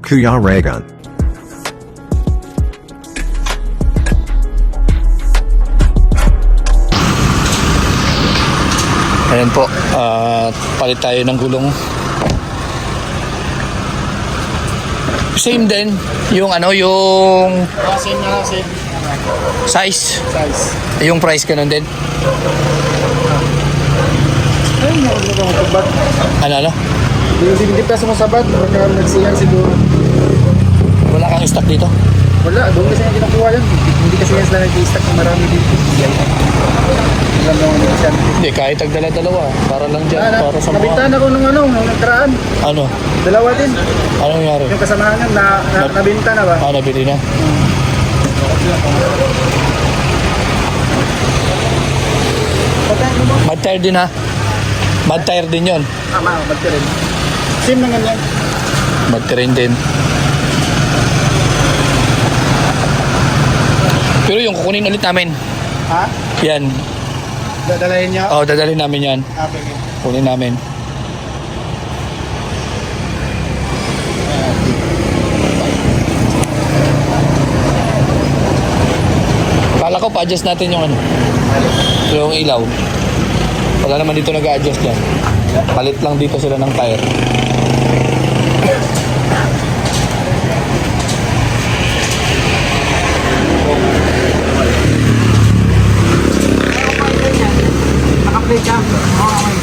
Kuya Regan. Ayan po, palit tayo ng gulong. Same din, yung ano, yung Same na, same. size, Size. yung price ganun din. Ayun, meron na ako bad. Ano? Yung 70 pesos mo sa bad, baka nagsiyang siguro. Wala kang stock dito? Wala, doon kasi yung kinukuha yan. Hindi kasi yan sila nag-i-stack ng marami dito. Alam naman nila siya. Hindi, kahit tagdala-dalawa, para lang dyan, para sa mga... Nabintahan ako nung nung nagkaraan. Ano? Dalawa din. Ano nangyari? Yung kasamahan yan, nabinta na ba? Nabili na? Patay mo ba? Mad tire din ha? Mad tire din yun. Magka rin. Same na ganyan. Mad tire din. Pero yung kukunin ulit namin. Ha? Yan. Dadalahin niya? Oo, dadalhin namin yan. Okay. Kunin namin. Kala ko pa-adjust natin yung ano. Yung ilaw. Wala naman dito nag-a-adjust yan. Palit lang dito sila ng tire. Naka-play ka? Okay.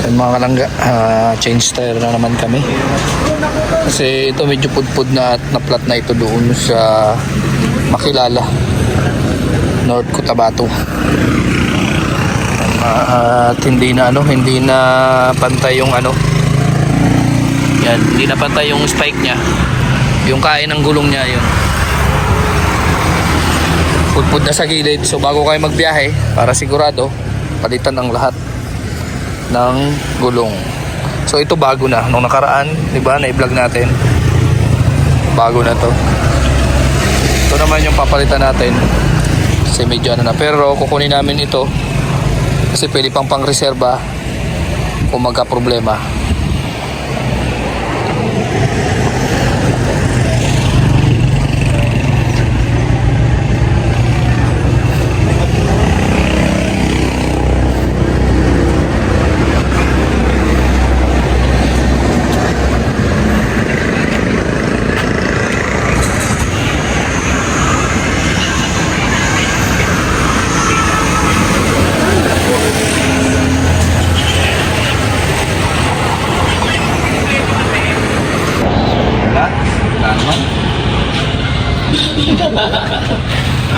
Yan mga kalangga, change tire na naman kami. Kasi ito medyo pudpud na at na-flat na ito doon sa Makilala, North Cotabato. At hindi na pantay yung ano. Yan, hindi na pantay yung spike niya. Yung kain ng gulong niya yun. Pudpud na sa gilid. So bago kayo magbiyahe, para sigurado, palitan ang lahat ng gulong. So ito bago na. Nung nakaraan, di ba, na-vlog natin. Bago na to. Ito naman yung papalitan natin. Kasi medyo ano na. Pero kukunin namin ito kasi pwede pang pang-reserva kung magka-problema.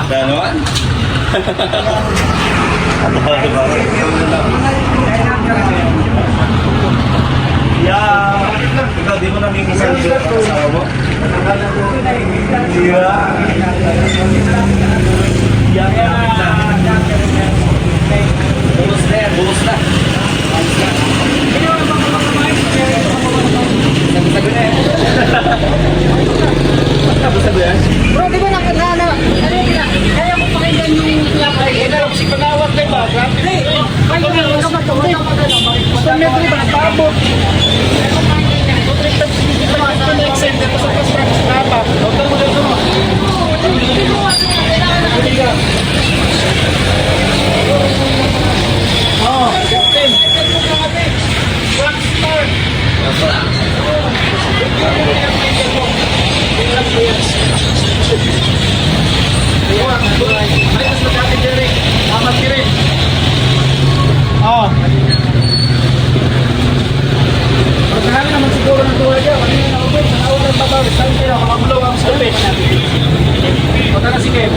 Ganon? Ikaw di mo nakikisan dito sa asawa mo? Bulos na. Bro, di ba kaya mo pakinggan yung pinapakinggan? Si Panawag kayo ba? Hindi. Kaya mo ba ito? Basta metro ba? Tabot. Marami naman siguro ng tuwa dyan. Ano yung naubos? Naubos ng babawis. Saan kayo? Makagulo ang salpit. Punta na si Kev.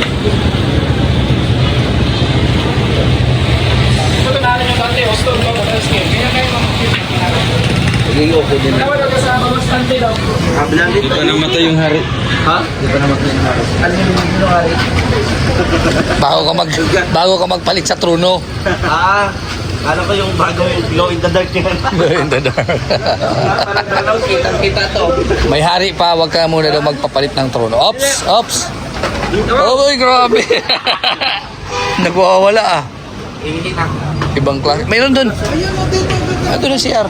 Ito natin yung dati. Hostel ko. Punta na si Kev. Kaya kayo Nag-ioko din na. Nawala ka sa mga stante daw. Di pa namatay yung hari. Ha? Di pa namatay yung hari. Ano yung hari? Bago ka magpalit sa truno. Alam ko yung bagong glow in the dark yan. Parang dalaw, kitang-kita to. May hari pa, wag ka muna daw magpapalit ng trono. Ops, ops. Oh boy, grabe. Nagwawala ah. Ibang klase. Mayroon dun. Ando na CR.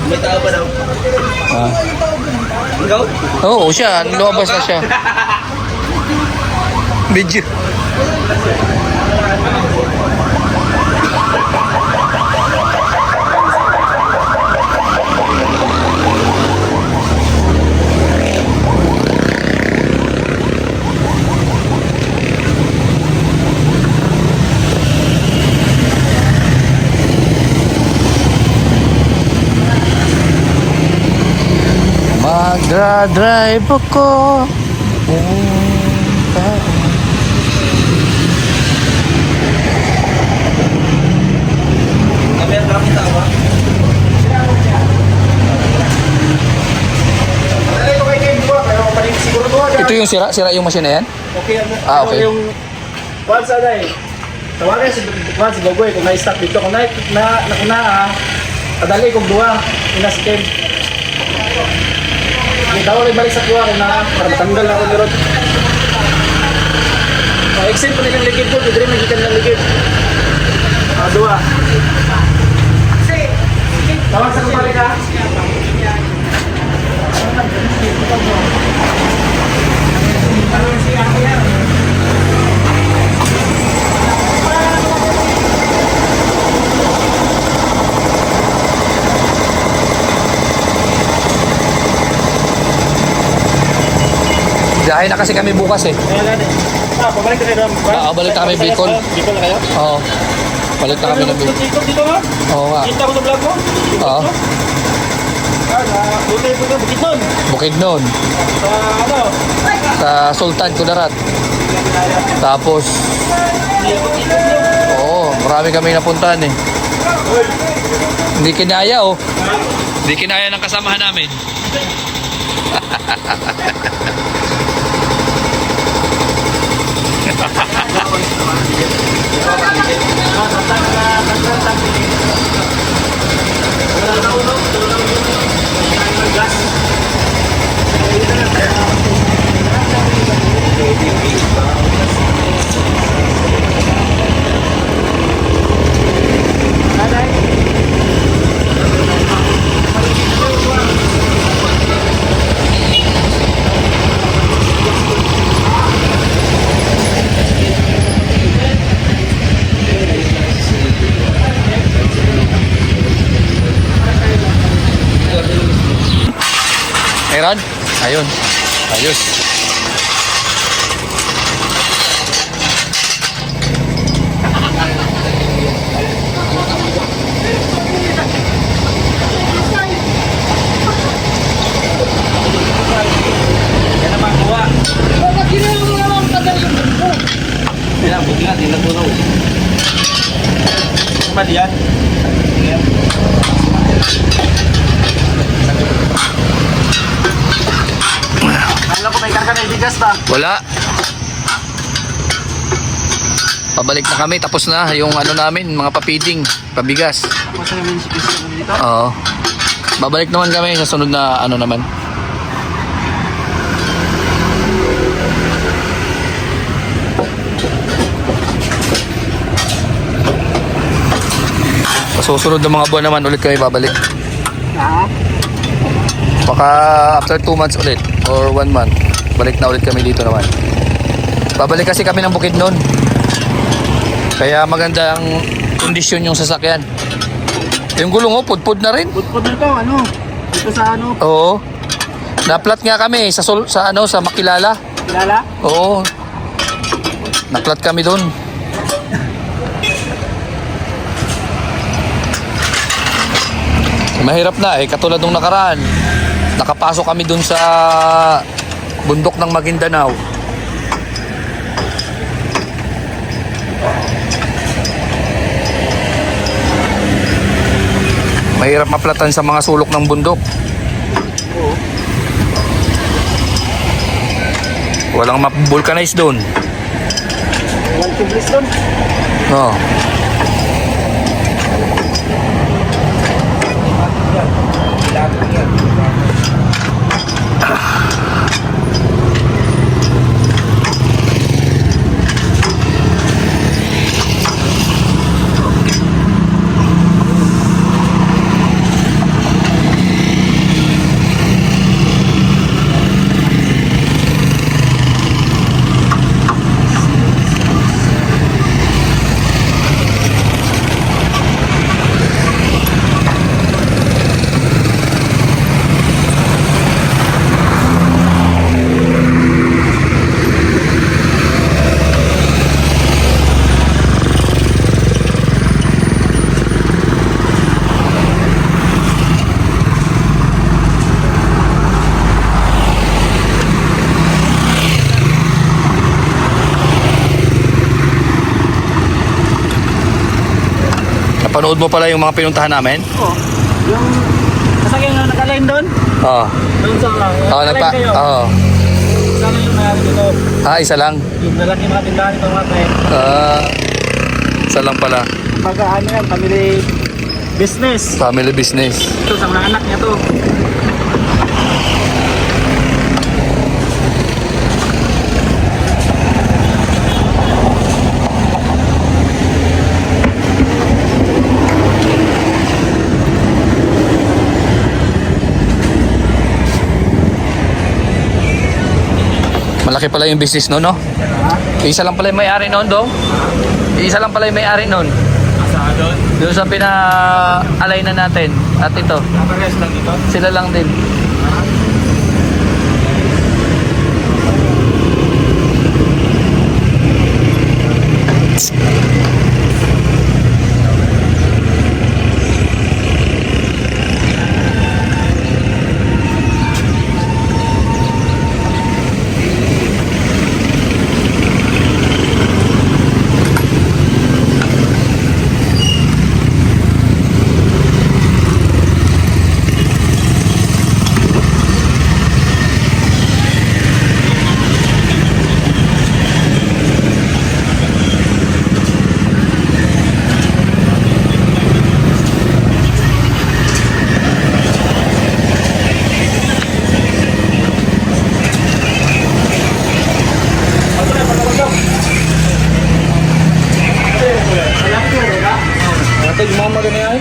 May tao ba daw? Ah. Ikaw? Oo, siya. Lumabas na siya. Video. Magdadrive ako punta. Kami ang maraming tao ba? Ito yung sira yung machine na yan? Okay, Ah, okay. Yung once a day, tawagan si once si Gogoy kung na-stop dito. Kung kadali kong duwa, inaskin. Hindi tawag balik sa kuha kung para matanggal na ako ni Rod. Exit po nilang ligid po, hindi rin magikan ng ligid. Duwa. Tawag sa kumpali ka. Biyahe na kasi kami bukas eh. Pabalik na kayo. Balik na kami Bicol. Bicol na kayo? Oo. Balik na kami ng Bicol. Dito nga? Oo nga. Kita ko sa vlog mo? Oo. Bukid po Bukid nun. Bukid noon. Sa ano? Sa Sultan, Kudarat. Tapos, oo, marami kami napuntahan eh. Hindi kinaya oh. Hindi kinaya ng kasamahan namin. Meron? Ayun. Ayos. Yan naman kuha. Yan ang bukla, hindi natunaw. Mali yan. Alam ko may karga na ibigas ba? Wala. Pabalik na kami. Tapos na yung ano namin, mga papiding, pabigas. Tapos na namin si Cristian dito. Oo. Babalik naman kami sa sunod na ano naman. Sa susunod na mga buwan naman ulit kami babalik. Baka after 2 months ulit or 1 month, balik na ulit kami dito naman. Babalik kasi kami ng Bukidnon. Kaya maganda ang kondisyon yung sasakyan. Yung gulong oh, pudpud na rin. Pudpud nito, ano? Dito sa ano? Oo. Naplat nga kami sa sa Makilala. Kilala? Oo. Naplat kami doon. Mahirap na eh, katulad nung nakaraan. Nakapasok kami doon sa bundok ng Maguindanao. Mahirap maplatan sa mga sulok ng bundok. Walang map-vulcanize doon. Walang tublis doon. Oo. Napanood mo pala yung mga pinuntahan namin? Oo. Yung sasakyan na naka-line doon. Oo. Doon sa naka-line kayo. Oo. Sana yung nangyari dito. Isa lang. Yung lalaki mga tindahan ito mga tayo. Isa lang pala. Pagka ano yan, family business. Family business. Ito sa mga anak niya to. Malaki pala yung business no? Isa lang pala yung may-ari noon, Dong. Isa lang pala yung may-ari noon. Saan doon? Doon sa pina-alay na natin. At ito, Nakares lang dito. sila lang din. Ito yung mga magana yan.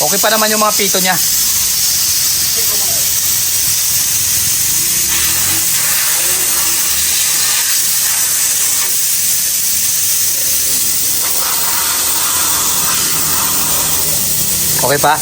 Okay pa naman yung mga pito niya. Okay pa?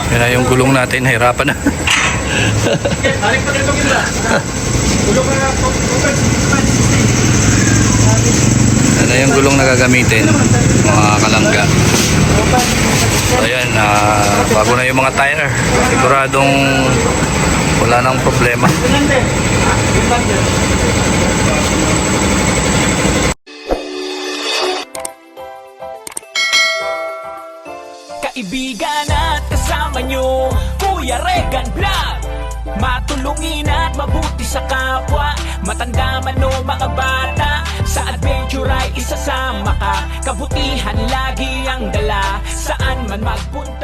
Yan na yung gulong natin, hirapan na. Balik pa dito kita. Tulong na Yan na yung gulong na gagamitin, mga kalangga. So ayan, bago na yung mga tire. Siguradong wala nang problema. Kaibigan at kasama nyo, Kuya Regan Vlog. Matulungin at mabuti sa kapwa, matanda man o mga bata, sa adventure ay isasama ka. Kabutihan lagi ang dala, saan man magpunta.